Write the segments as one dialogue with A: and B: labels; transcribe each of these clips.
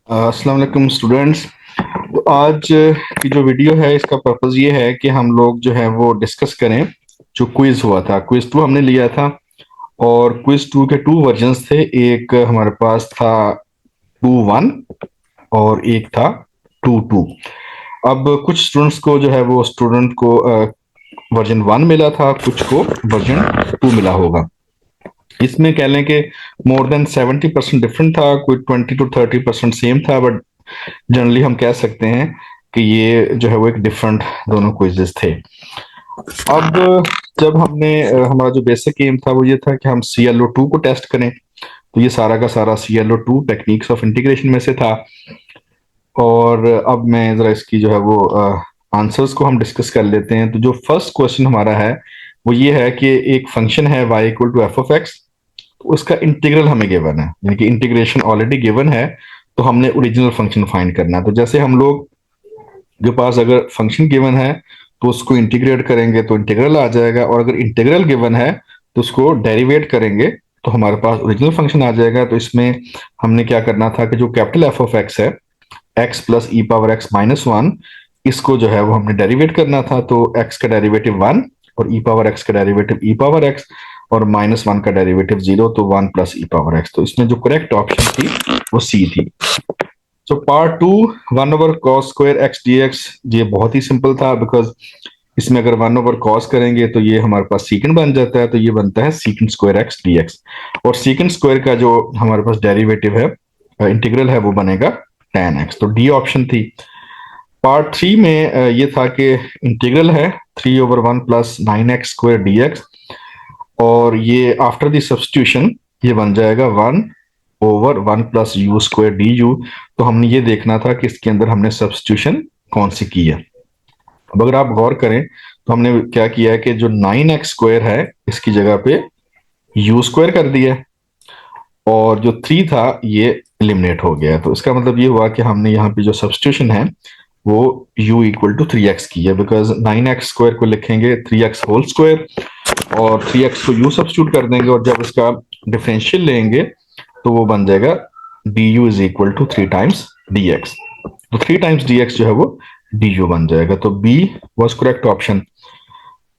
A: अस्सलाम वालेकुम स्टूडेंट्स। तो आज की जो वीडियो है इसका पर्पस ये है कि हम लोग जो है वो डिस्कस करें। जो क्विज हुआ था, क्विज टू हमने लिया था और क्विज टू के टू वर्जन्स थे। एक हमारे पास था 2.1 और एक था 2.2। अब कुछ स्टूडेंट्स को जो है वो स्टूडेंट को वर्जन 1 मिला था, कुछ को वर्जन 2 मिला होगा। इसमें कह लें कि मोर देन 70% डिफरेंट था, कोई 20 to 30% सेम था, बट जनरली हम कह सकते हैं कि ये जो है वो एक डिफरेंट दोनों क्विजेस थे। अब जब हमने हमारा जो बेसिक एम था वो ये था कि हम ClO2 को टेस्ट करें। तो ये सारा का सारा ClO2 टेक्निक्स ऑफ इंटीग्रेशन में से था। और अब मैं जरा इसकी जो है वो आंसर्स को हम डिस्कस कर लेते हैं। तो जो फर्स्ट क्वेश्चन हमारा है वो ये है कि एक फंक्शन है y=f(x), तो उसका इंटीग्रल हमें गिवन है, यानी कि इंटीग्रेशन ऑलरेडी गिवन है, तो हमने ओरिजिनल फंक्शन फाइंड करना है। तो जैसे हम लोग के पास अगर फंक्शन गिवन है तो उसको इंटीग्रेट करेंगे तो इंटीग्रल आ जाएगा, और अगर इंटीग्रल गिवन है तो उसको डेरिवेट करेंगे तो हमारे पास ओरिजिनल फंक्शन आ जाएगा। तो इसमें हमने क्या करना था कि जो कैपिटल f(x) है, x+e⁻x−1, इसको जो है वो हमने डेरिवेट करना था। तो x का डेरिवेटिव 1 और e⁻x का डेरिवेटिव e⁻x और -1 का डेरिवेटिव 0, तो 1 + e⁻x। तो इसमें जो करेक्ट ऑप्शन थी वो सी थी। So part two, 1/cos² x dx, ये बहुत ही सिंपल था बिकॉज इसमें अगर 1/cos करेंगे तो ये हमारे पास सीकेंड बन जाता है, तो ये बनता है sec²x dx। और sec² का जो हमारे पास डेरिवेटिव है, इंटीग्रल है, वो बनेगा tan x। तो डी ऑप्शन थी। पार्ट थ्री में ये था कि इंटीग्रल है 3/1 + 9x² dx, और ये आफ्टर द सब्स्टिट्यूशन ये बन जाएगा 1/1 + u²du। तो हमने ये देखना था कि इसके अंदर हमने सब्स्टिट्यूशन कौन सी की है। अब अगर आप गौर करें तो हमने क्या किया है कि जो 9x² है इसकी जगह पे u² कर दिया, और जो 3 था ये एलिमिनेट हो गया। तो इसका मतलब ये हुआ कि हमने यहाँ पे जो सब्स्टिट्यूशन है वो u=3x की है, बिकॉज 9x² को लिखेंगे 3x² और 3x को u सब्स्टिट्यूट कर देंगे, और जब इसका डिफरेंशियल लेंगे तो वो बन जाएगा du=3 टाइम्स dx। तो 3 टाइम्स dx जो है वो du बन जाएगा। तो B was correct option.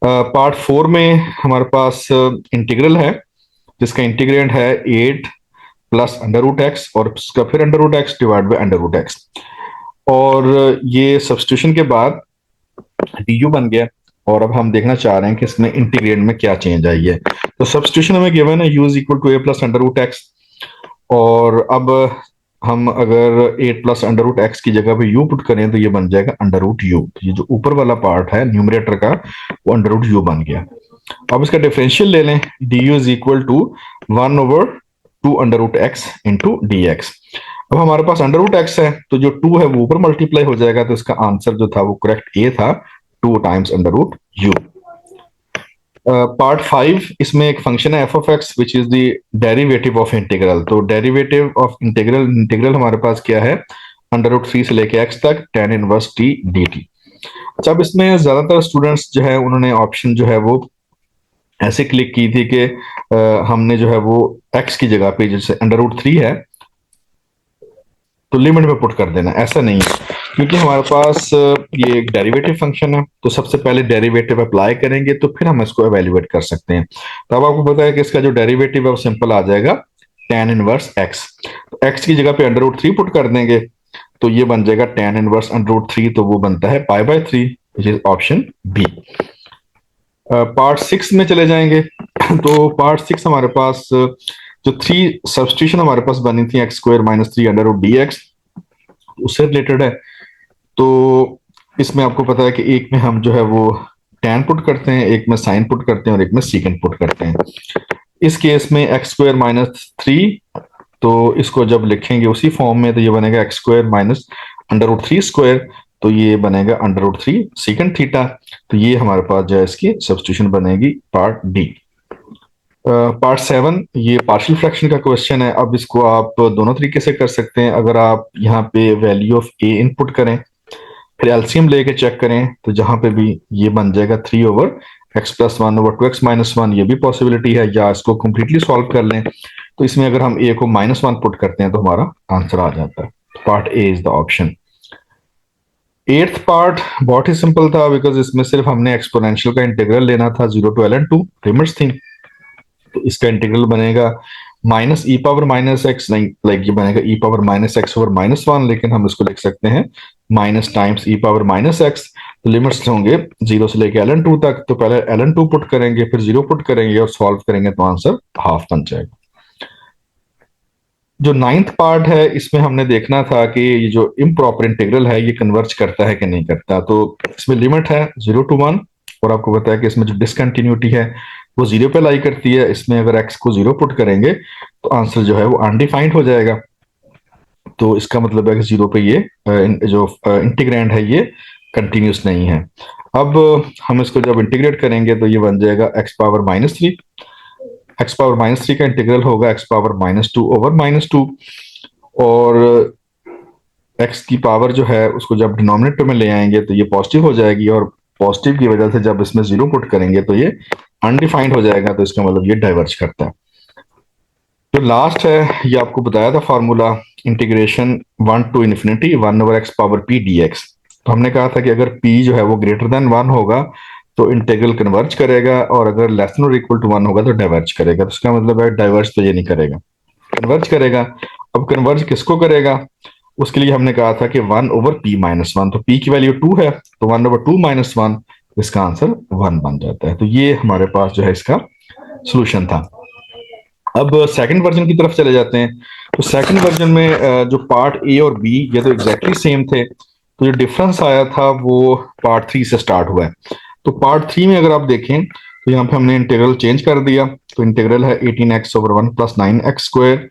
A: Part 4 में हमारे पास इंटीग्रल है जिसका इंटीग्रेंड है 8 + √x और उसका फिर √x डिवाइड बाय √x, और ये सब्स्टिट्यूशन के बाद du बन गया। और अब हम देखना चाह रहे हैं कि इसमें इंटीग्रेंड में क्या चेंज आई है। तो सब्स्टिट्यूशन हमें गिवन है u = a + √x, और अब हम अगर 8 + √x की जगह पे u पुट करें तो ये बन जाएगा √u। तो ये जो ऊपर वाला पार्ट है न्यूमरेटर का वो √u बन गया। अब इसका डिफरेंशियल ले लें, du = 1/2 √x × dx। अब हमारे पास √x है तो जो 2 है वो ऊपर मल्टीप्लाई हो जाएगा, तो इसका आंसर जो था वो करेक्ट ए था, 2 टाइम्स √u। पार्ट 5, इसमें एक फंक्शन है f(x) which is the derivative of integral. तो डेरिवेटिव ऑफ इंटीग्रल, इंटीग्रल हमारे पास क्या है, √3 से लेके x तक tan 1t dt। अच्छा, अब इसमें ज्यादातर स्टूडेंट्स जो है उन्होंने ऑप्शन जो है वो ऐसे क्लिक की थी कि हमने जो है वो x की जगह पे जैसे √3 है तो लिमिट में पुट कर देना। ऐसा नहीं है, क्योंकि हमारे पास ये एक डेरिवेटिव फंक्शन है, तो सबसे पहले डेरिवेटिव अप्लाई करेंगे तो फिर हम इसको एवेल्युएट कर सकते हैं। तो अब आपको पता है कि इसका जो डेरिवेटिव है वो सिंपल आ जाएगा tan 1x। तो x की जगह पे √3 पुट कर देंगे तो ये बन जाएगा tan 1 √3, तो वो बनता है π/3, which is option B. Part 6 में चले जाएंगे। तो पार्ट 6 हमारे पास जो 3 सब्स्टिट्यूशन हमारे पास बनी थी x² - 3 √dx, उससे रिलेटेड है। तो इसमें आपको पता है कि एक में हम जो है वो tan पुट करते हैं, एक में sin पुट करते हैं और एक में secant पुट करते हैं। इस केस में x² - 3, तो इसको जब लिखेंगे उसी फॉर्म में तो ये बनेगा x² - √3², तो ये बनेगा √3 secant थीटा। तो ये हमारे पास जो है इसकी सब्स्टिट्यूशन बनेगी पार्ट डी। पार्ट 7 ये पार्शियल फ्रैक्शन का क्वेश्चन है। अब इसको आप दोनों तरीके से कर सकते हैं। अगर आप यहाँ पे वैल्यू ऑफ ए इनपुट करें फिर एलसीएम लेके चेक करें तो जहां पे भी ये बन जाएगा 3/x + 1/2x - 1, ये भी पॉसिबिलिटी है, या इसको कंप्लीटली सॉल्व कर लें। तो इसमें अगर हम ए को -1 पुट करते हैं तो हमारा आंसर आ जाता है। Part A is the option. Eighth part बहुत ही सिंपल था बिकॉज इसमें सिर्फ हमने एक्सपोनेंशियल का इंटीग्रल लेना था, 0 to ln 2 लिमिट्स थी। तो इसका इंटीग्रल बनेगा minus e power minus x, नहीं लाइक ये बनेगा e power minus x over minus one, लेकिन हम इसको लिख सकते हैं minus times e power minus x. तो लिमिट्स होंगे 0 से लेके ln 2 तक। तो पहले ln 2 पुट करेंगे, फिर 0 पुट करेंगे और सॉल्व करेंगे तो आंसर हाफ बन जाएगा। जो नाइन्थ पार्ट है इसमें हमने देखना था कि ये जो इम्प्रॉपर इंटीग्रल है ये कन्वर्ज करता है कि नहीं करता। तो इसमें लिमिट है 0 to 1 और आपको पता है कि इसमें जो डिसकंटिन्यूटी है वो 0 पे लाई करती है। इसमें अगर x को 0 पुट करेंगे तो आंसर जो है वो अनडिफाइंड हो जाएगा। तो इसका मतलब है कि 0 पे ये जो इंटीग्रैंड है ये कंटिन्यूस नहीं है। अब हम इसको जब इंटीग्रेट करेंगे तो ये बन जाएगा x power minus three. X power minus three का इंटीग्रल होगा x power minus two over minus two, और एक्स की पावर जो है उसको जब डिनोमिनेटर में ले आएंगे तो ये पॉजिटिव हो जाएगी, और पॉजिटिव की वजह से जब इसमें 0 पुट करेंगे तो ये अनडिफाइंड हो जाएगा। तो इसका मतलब ये डाइवर्ज करता है। जो लास्ट है ये आपको बताया था formula, integration 1 to infinity 1 over x power p dx। तो हमने कहा था कि अगर p जो है वो ग्रेटर देन 1 होगा तो इंटीग्रल कन्वर्ज करेगा, और अगर लेस देन और इक्वल टू 1 होगा तो डाइवर्ज करेगा। तो इसका मतलब है डाइवर्ज तो ये नहीं करेगा, कन्वर्ज करेगा। अब कन्वर्ज किसको करेगा, उसके लिए हमने कहा था कि 1 over p माइनस वन। तो p की वैल्यू 2 है तो 1 over 2 माइनस वन, इसका आंसर 1 बन जाता है। तो ये हमारे पास जो है इसका सोल्यूशन था। अब सेकंड वर्जन की तरफ चले जाते हैं। तो सेकंड वर्जन में जो पार्ट ए और बी ये तो एग्जैक्टली सेम थे, तो जो डिफरेंस आया था वो पार्ट 3 से स्टार्ट हुआ है। तो पार्ट 3 में अगर आप देखें तो यहाँ पे हमने इंटीग्रल चेंज कर दिया। तो इंटीग्रल है 18x over 1 plus 9x square,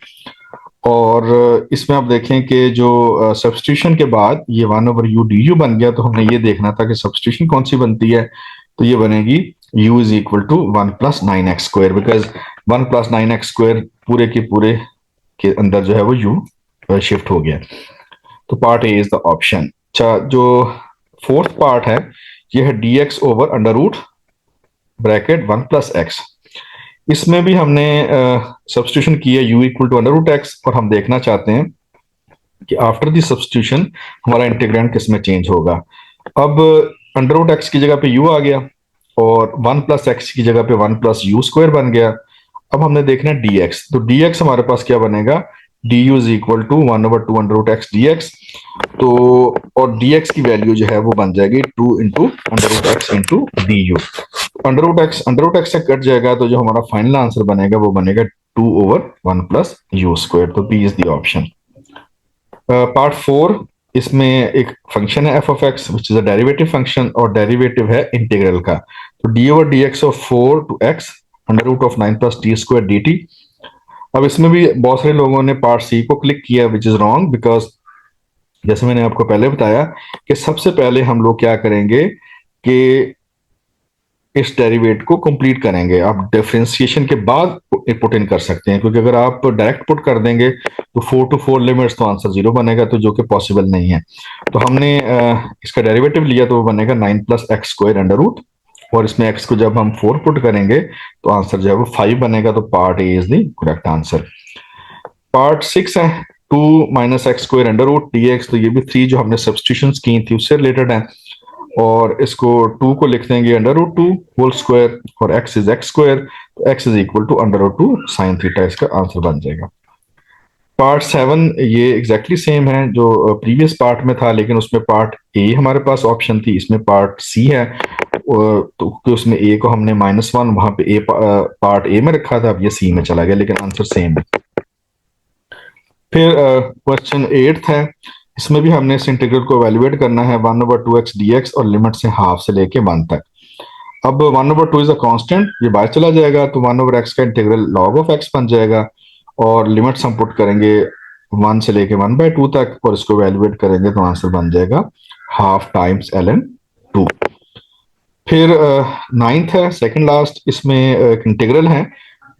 A: और इसमें आप देखें कि जो सब्सटीट्यूशन के बाद ये 1 over u du बन गया। तो हमने ये देखना था कि सब्सटीट्यूशन कौन सी बनती है, तो ये बनेगी u is equal to 1 plus 9x square, because 1 plus 9x square पूरे के अंदर जो है वो u शिफ्ट हो गया। तो part A is the option. अच्छा, जो फोर्थ पार्ट है ये है dx over under root bracket 1 plus x। इसमें भी हमने सब्सटीट्यूशन किया u equal to under root x, और हम देखना चाहते हैं कि आफ्टर दी सब्सटीट्यूशन हमारा इंटीग्रैंड किस में चेंज होगा। अब अंडर रूट एक्स की जगह पे u आ गया और 1 plus x की जगह पे 1 plus u स्क्वायर बन गया। अब हमने देखना है dx। तो dx हमारे पास क्या बनेगा, du is equal to 1 over 2 under root x dx। तो और dx की वैल्यू जो है वो बन जाएगी 2 into under root x into d. Under root x से कट जाएगा तो जो हमारा फाइनल आंसर बनेगा वो बनेगा 2 over 1 plus u स्क्वायर। तो B is the option. Part 4 इसमें एक फंक्शन है f of x which is a derivative function, और डेरिवेटिव है इंटीग्रल का। तो d over dx of 4 to x under root of 9 plus t square dt। अब इसमें भी बहुत सारे लोगों ने पार्ट सी को क्लिक किया विच इज रॉन्ग, बिकॉज जैसे मैंने आपको पहले बताया कि सबसे पहले हम लोग क्या करेंगे कि इस डेरिवेट को कंप्लीट करेंगे। आप डिफरेंशिएशन के बाद पुट इन कर सकते हैं, क्योंकि अगर आप डायरेक्ट पुट कर देंगे तो 4 to 4 लिमिट्स तो आंसर 0 बनेगा, तो जो कि पॉसिबल नहीं है। तो हमने इसका डेरिवेटिव लिया तो वो बनेगा 9 plus x square under root, और इसमें x को जब हम 4 पुट करेंगे तो आंसर जो है वो 5 बनेगा। तो part A is the correct answer. Part 6 है 2 minus x square under root dx। तो ये भी 3 जो हमने सब्सटीट्यूशंस की थी उससे रिलेटेड है, और इसको 2 को लिख देंगे अंडर रूट 2 होल स्क्वायर, और x इज x स्क्वायर। तो x is equal to under root 2 sine theta, इसका आंसर बन जाएगा। पार्ट 7 ये एग्जैक्टली सेम है जो प्रीवियस पार्ट में था, लेकिन उसमें पार्ट ए हमारे पास ऑप्शन थी, इसमें पार्ट सी है। तो उसमें ए को हमने -1 वहां पे ए पार्ट ए में रखा था, अब ये सी में चला गया, लेकिन आंसर सेम है। फिर क्वेश्चन 8 है, इसमें भी हमने इस इंटीग्रल को एवेल्युएट करना है 1 over 2x dx, और लिमिट से हाफ से लेके 1 तक। अब 1 over 2 इज अ कांस्टेंट, ये बाहर चला जाएगा तो 1 over x का इंटीग्रल log of x बन जाएगा, और लिमिट्स हम पुट करेंगे 1 से लेके 1/2 तक, और इसको एवेल्युएट करेंगे तो आंसर बन जाएगा हाफ टाइम्स ln 2। फिर 9th है सेकंड लास्ट, इसमें एक इंटीग्रल है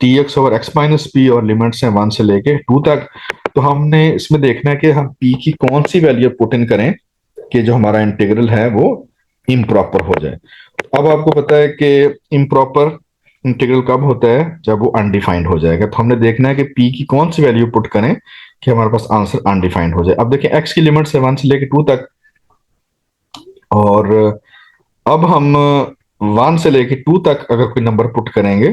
A: dx over x minus p, और लिमिट्स हैं 1 से लेके 2 तक। तो हमने इसमें देखना है कि हम p की कौन सी वैल्यू पुट इन करें कि जो हमारा इंटीग्रल है वो इम्प्रॉपर हो जाए। अब आपको पता है कि इम्प्रॉपर इंटीग्रल कब होता है, जब वो अनडिफाइंड हो जाएगा। तो हमने देखना है कि p की कौन सी वैल्यू पुट करें कि हमारे पास आंसर अनडिफाइंड हो जाए। अब देखिए x की लिमिट से 1 से लेके 2 तक, और अब हम 1 से लेके 2 तक अगर कोई नंबर पुट करेंगे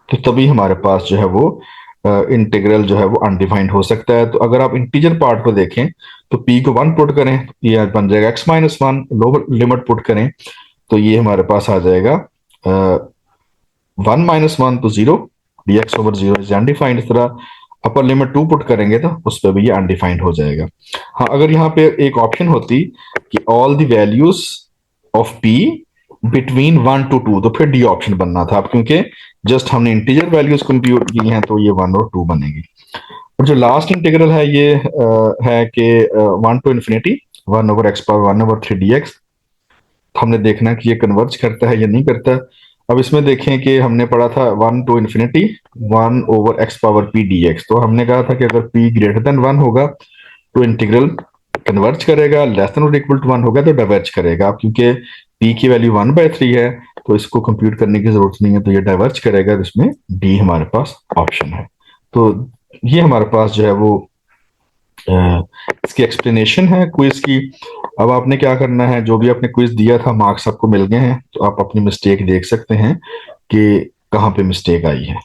A: तो तभी हमारे पास जो है वो इंटीग्रल जो है वो अनडिफाइंड हो सकता है। तो अगर आप इंटीजर पार्ट को देखें तो p को 1 पुट करें, ये बन जाएगा x-1, लोअर लिमिट पुट करें तो ये हमारे पास आ जाएगा 1-1 तो 0, dx/0 इज अनडिफाइंड। इस तरह अपर लिमिट 2 पुट करेंगे तो उस पर भी ये अनडिफाइंड हो जाएगा। हाँ, अगर यहाँ पे एक ऑप्शन होती कि all the values of p between 1 to 2, तो फिर डी ऑप्शन बनना था। अब क्योंकि जस्ट हमने इंटीजर वैल्यूज कंप्यूट की हैं तो ये 1 और 2 बनेगी। और जो लास्ट इंटीग्रल है ये है कि 1 to ∞, 1/x⁻1/3 dx। हमने देखना कि ये कन्वर्ज करता है या नहीं करता। अब इसमें देखें कि हमने पढ़ा था 1 to ∞, 1/x⁻p dx। तो हमने कहा था कि अगर p ग्रेटर देन 1 होगा तो इंटीग्रल कन्वर्ज करेगा, लेस देन और इक्वल टू 1 होगा तो डाइवर्ज करेगा। अब क्योंकि p की वैल्यू 1/3 है तो इसको कंप्यूट करने की जरूरत नहीं है, तो ये डाइवर्ज करेगा, जिसमें डी हमारे पास ऑप्शन है। तो ये हमारे पास जो है वो इसकी एक्सप्लेनेशन है क्विज की। अब आपने क्या करना है, जो भी आपने क्विज दिया था मार्क्स आपको मिल गए हैं, तो आप अपनी मिस्टेक देख सकते हैं कि कहाँ पे मिस्टेक आई है।